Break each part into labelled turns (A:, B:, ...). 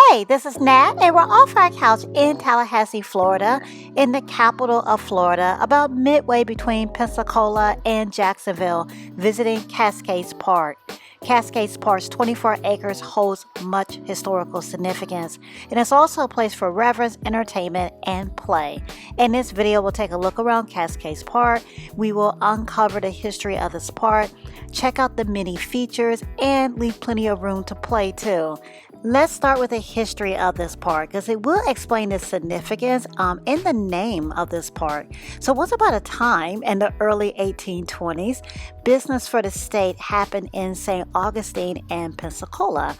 A: Hey, this is Nat, and we're off our couch in Tallahassee, Florida, in the capital of Florida, about midway between Pensacola and Jacksonville, visiting Cascades Park. Cascades Park's 24 acres holds much historical significance, and it's also a place for reverence, entertainment, and play. In this video, we'll take a look around Cascades Park. We will uncover the history of this park, check out the many features, and leave plenty of room to play too. Let's start with the history of this park, because it will explain the significance in the name of this park. So once upon a time in the early 1820s, business for the state happened in St. Augustine and Pensacola,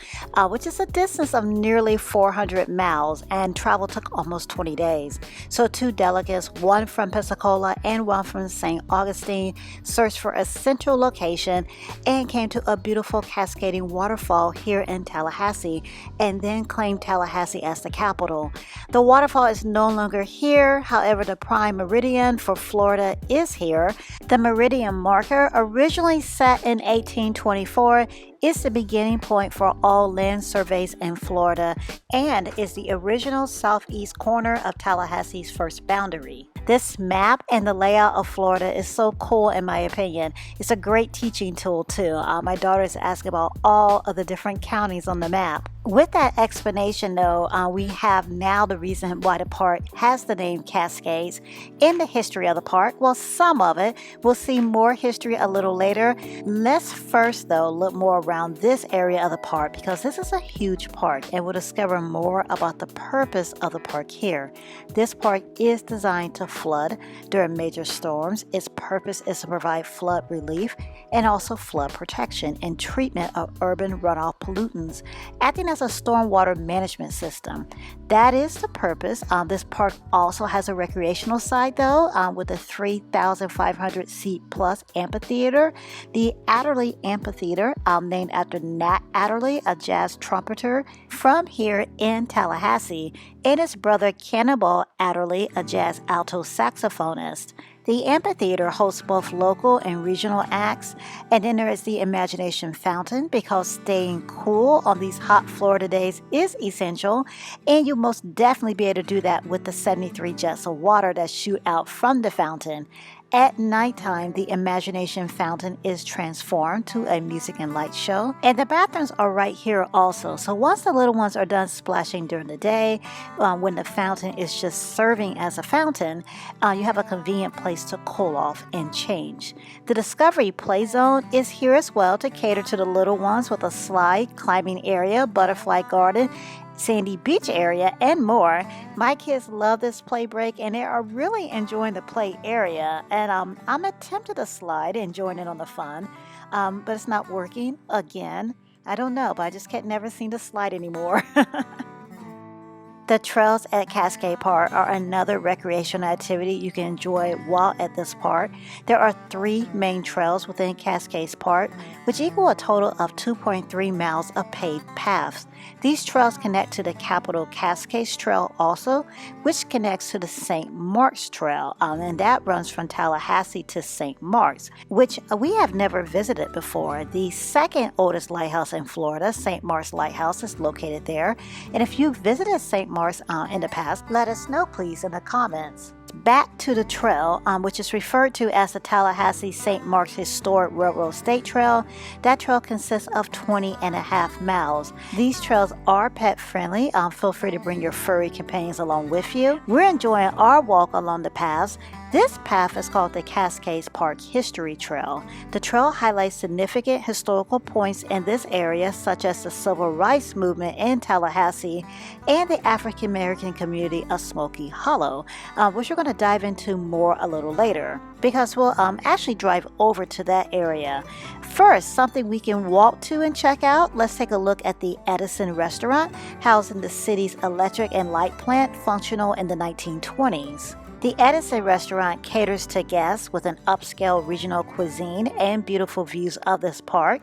A: which is a distance of nearly 400 miles, and travel took almost 20 days. So two delegates, one from Pensacola and one from St. Augustine, searched for a central location and came to a beautiful cascading waterfall here in Tallahassee, and then claimed Tallahassee as the capital. The waterfall is no longer here, however the prime meridian for Florida is here. The meridian marker, originally set in 1824, is the beginning point for all land surveys in Florida and is the original southeast corner of Tallahassee's first boundary. This map and the layout of Florida is so cool in my opinion. It's a great teaching tool too. My daughter is asking about all of the different counties on the map. With that explanation though, we have now the reason why the park has the name Cascades in the history of the park. Well, some of it. We'll see more history a little later. Let's first though look more around this area of the park, because this is a huge park and we'll discover more about the purpose of the park here. This park is designed to flood during major storms. Its purpose is to provide flood relief and also flood protection and treatment of urban runoff pollutants, acting as a stormwater management system. That is the purpose. This park also has a recreational side though, with a 3,500 seat plus amphitheater. The Adderly Amphitheater, named after Nat Adderley, a jazz trumpeter from here in Tallahassee, and his brother Cannonball Adderley, a jazz alto saxophonist. The amphitheater hosts both local and regional acts, and then there is the Imagination Fountain, because staying cool on these hot Florida days is essential, and you'll most definitely be able to do that with the 73 jets of water that shoot out from the fountain. At nighttime, the Imagination Fountain is transformed to a music and light show, and the bathrooms are right here also. So once the little ones are done splashing during the day, when the fountain is just serving as a fountain, you have a convenient place to cool off and change. The Discovery Play Zone is here as well to cater to the little ones, with a slide, climbing area, butterfly garden, sandy beach area, and more. My kids love this play break and they are really enjoying the play area, and I'm attempting to slide and join in on the fun, but it's not working again. I don't know, but I just can't never seem to slide anymore. The trails at Cascade Park are another recreational activity you can enjoy while at this park. There are 3 main trails within Cascades Park, which equal a total of 2.3 miles of paved paths. These trails connect to the Capitol Cascades Trail also, which connects to the St. Mark's Trail, and that runs from Tallahassee to St. Mark's, which we have never visited before. The second oldest lighthouse in Florida, St. Mark's Lighthouse, is located there, and if you visited St. Mark's in the past, let us know please in the comments. Back to the trail, which is referred to as the Tallahassee St. Mark's Historic Railroad State Trail. That trail consists of 20.5 miles. These trails are pet friendly. Feel free to bring your furry companions along with you. We're enjoying our walk along the paths. This path is called the Cascades Park History Trail. The trail highlights significant historical points in this area, such as the Civil Rights Movement in Tallahassee and the African-American community of Smokey Hollow, which we're going to dive into more a little later, because we'll actually drive over to that area. First, something we can walk to and check out. Let's take a look at the Edison Restaurant, housed in the city's electric and light plant, functional in the 1920s. The Edison Restaurant caters to guests with an upscale regional cuisine and beautiful views of this park.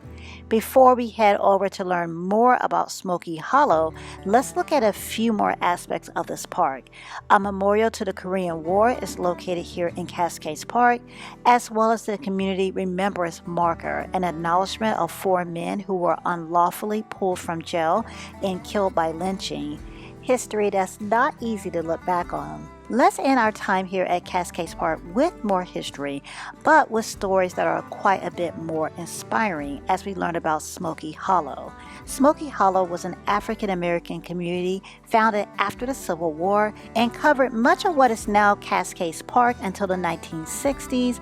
A: Before we head over to learn more about Smokey Hollow, let's look at a few more aspects of this park. A memorial to the Korean War is located here in Cascades Park, as well as the community remembrance marker, an acknowledgement of 4 men who were unlawfully pulled from jail and killed by lynching. History that's not easy to look back on. Let's end our time here at Cascades Park with more history, but with stories that are quite a bit more inspiring as we learn about Smokey Hollow. Smokey Hollow was an African-American community founded after the Civil War and covered much of what is now Cascades Park until the 1960s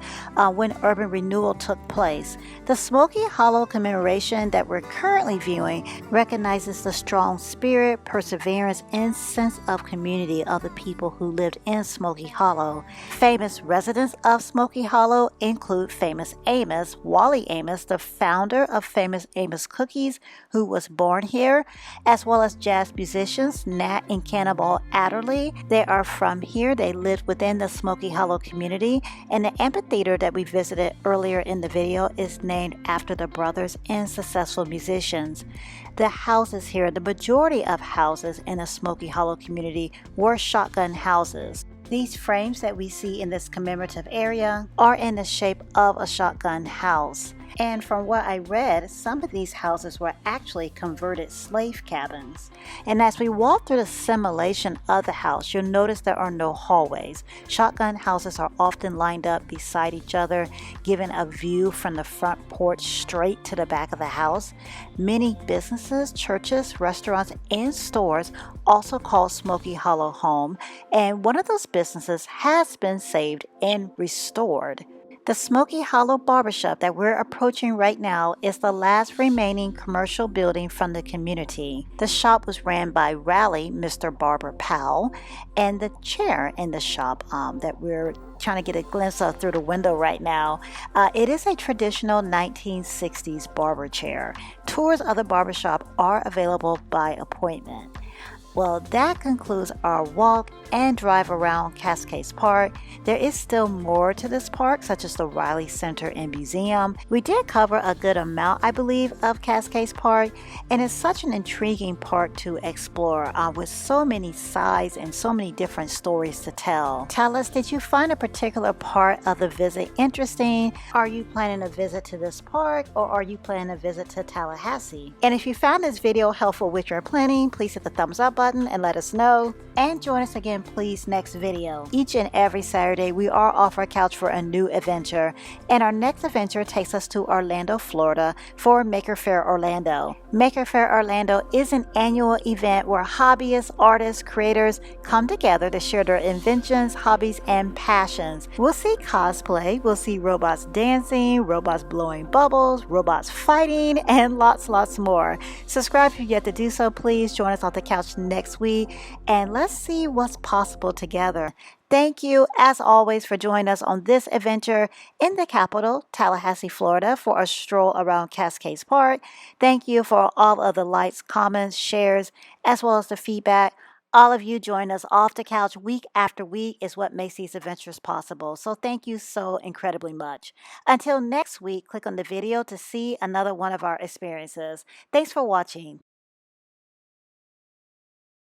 A: when urban renewal took place. The Smokey Hollow Commemoration that we're currently viewing recognizes the strong spirit, perseverance, and sense of community of the people who lived in Smokey Hollow. Famous residents of Smokey Hollow include Famous Amos, Wally Amos, the founder of Famous Amos Cookies, who was born here, as well as jazz musicians Nat and Cannibal Adderly. They are from here. They lived within the Smokey Hollow community, and the amphitheater that we visited earlier in the video is named after the brothers and successful musicians. The houses here, the majority of houses in the Smokey Hollow community were shotgun houses. These frames that we see in this commemorative area are in the shape of a shotgun house. And from what I read, some of these houses were actually converted slave cabins. And as we walk through the simulation of the house, you'll notice there are no hallways. Shotgun houses are often lined up beside each other, giving a view from the front porch straight to the back of the house. Many businesses, churches, restaurants, and stores also call Smokey Hollow home, and one of those businesses has been saved and restored. The Smokey Hollow Barbershop that we're approaching right now is the last remaining commercial building from the community. The shop was ran by Raleigh, Mr. Barber Powell, and the chair in the shop that we're trying to get a glimpse of through the window right now, it is a traditional 1960s barber chair. Tours of the barbershop are available by appointment. Well, that concludes our walk and drive around Cascades Park. There is still more to this park, such as the Riley Center and Museum. We did cover a good amount, I believe, of Cascades Park, and it's such an intriguing park to explore with so many sides and so many different stories to tell. Tell us, did you find a particular part of the visit interesting? Are you planning a visit to this park, or are you planning a visit to Tallahassee? And if you found this video helpful with your planning, please hit the thumbs up button and let us know, and join us again please next video. Each and every Saturday we are off our couch for a new adventure, and our next adventure takes us to Orlando, Florida for Maker Faire Orlando. Maker Faire Orlando is an annual event where hobbyists, artists, creators come together to share their inventions, hobbies, and passions. We'll see cosplay, we'll see robots dancing, robots blowing bubbles, robots fighting, and lots more. Subscribe if you've yet to do so. Please join us on the couch next week, and let's see what's possible together. Thank you, as always, for joining us on this adventure in the capital, Tallahassee, Florida, for a stroll around Cascades Park. Thank you for all of the likes, comments, shares, as well as the feedback. All of you join us off the couch week after week is what makes these adventures possible. So thank you so incredibly much. Until next week, click on the video to see another one of our experiences. Thanks for watching.